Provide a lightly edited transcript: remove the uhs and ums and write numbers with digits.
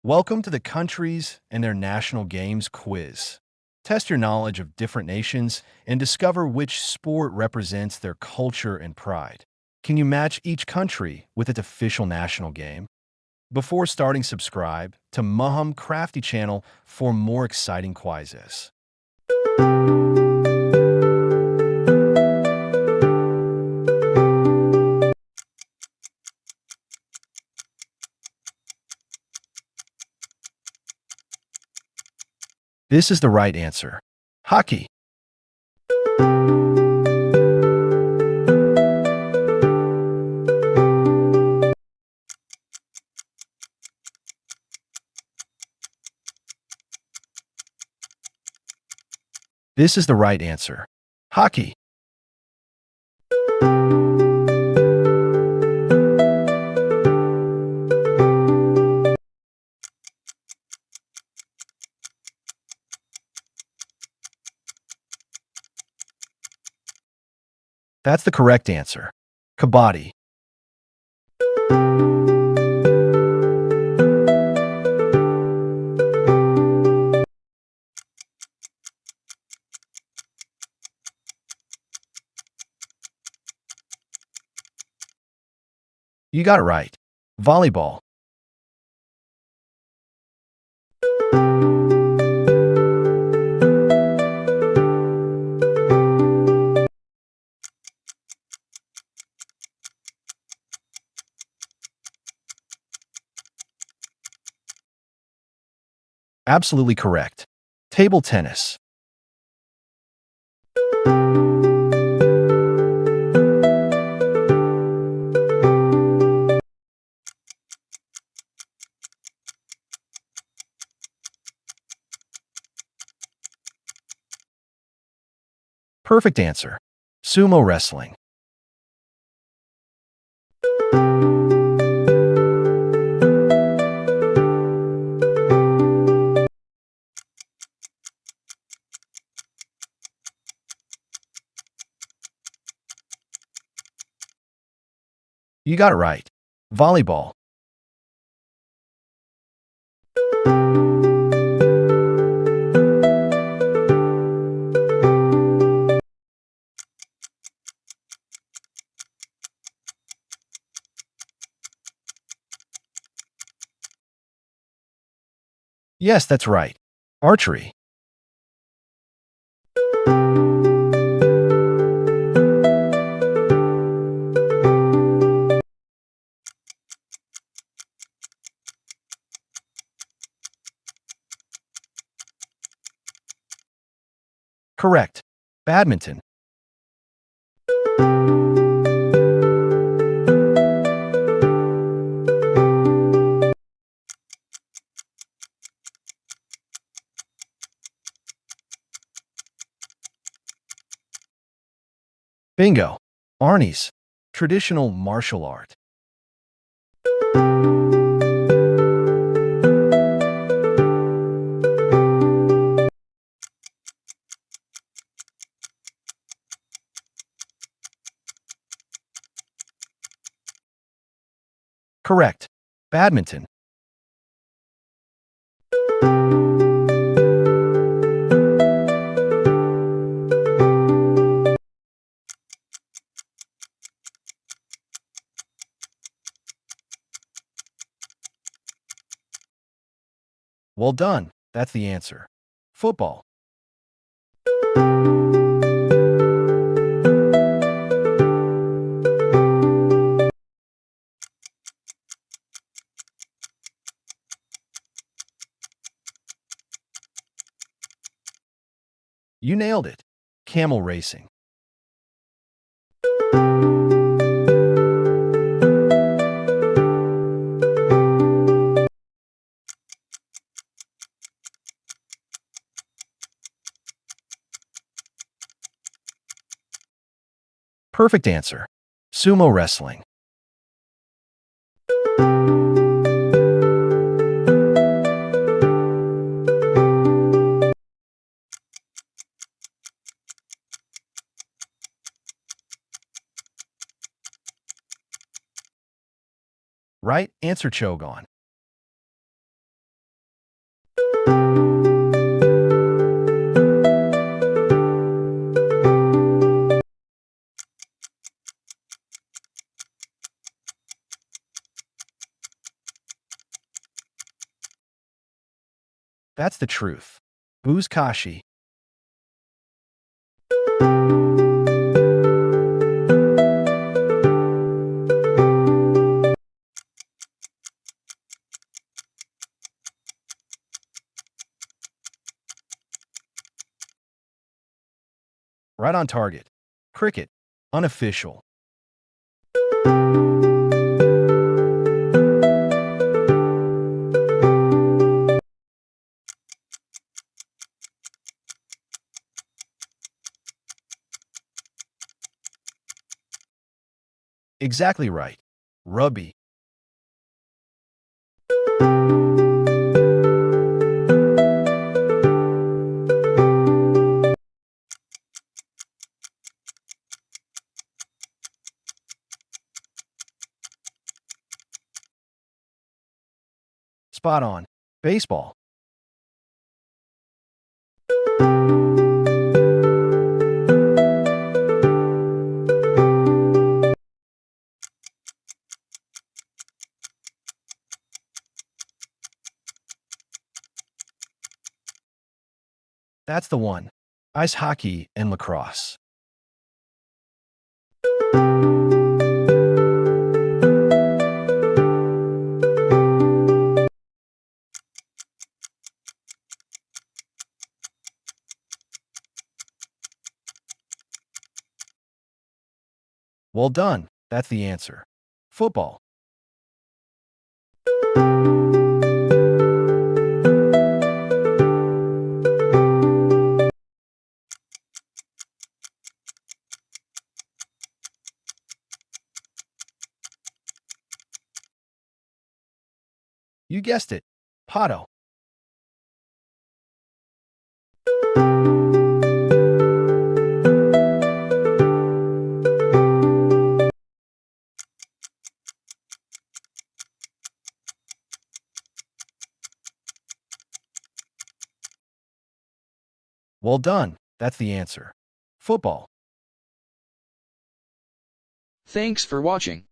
Welcome to the countries and their national games quiz. Test your knowledge of different nations and discover which sport represents their culture and pride. Can you match each country with its official national game? Before starting, subscribe to Maham Crafty channel for more exciting quizzes. This is the right answer. Hockey. This is the right answer. Hockey. That's the correct answer. Kabaddi. You got it right. Volleyball. Absolutely correct. Table tennis. Perfect answer. Sumo wrestling. You got it right. Volleyball. Yes, that's right. Archery. Correct. Badminton. Bingo. Arnis. Traditional martial art. Correct. Badminton. Well done. That's the answer. Football. You nailed it. Camel racing. Perfect answer. Sumo wrestling. Right answer, Chogon. That's the truth. Buzkashi. Right on target. Cricket. Unofficial. Exactly right. Rugby. Spot on. Baseball. That's the one. Ice hockey and lacrosse. Well done. That's the answer. Football. You guessed it. Pato. Well done. That's the answer. Football. Thanks for watching.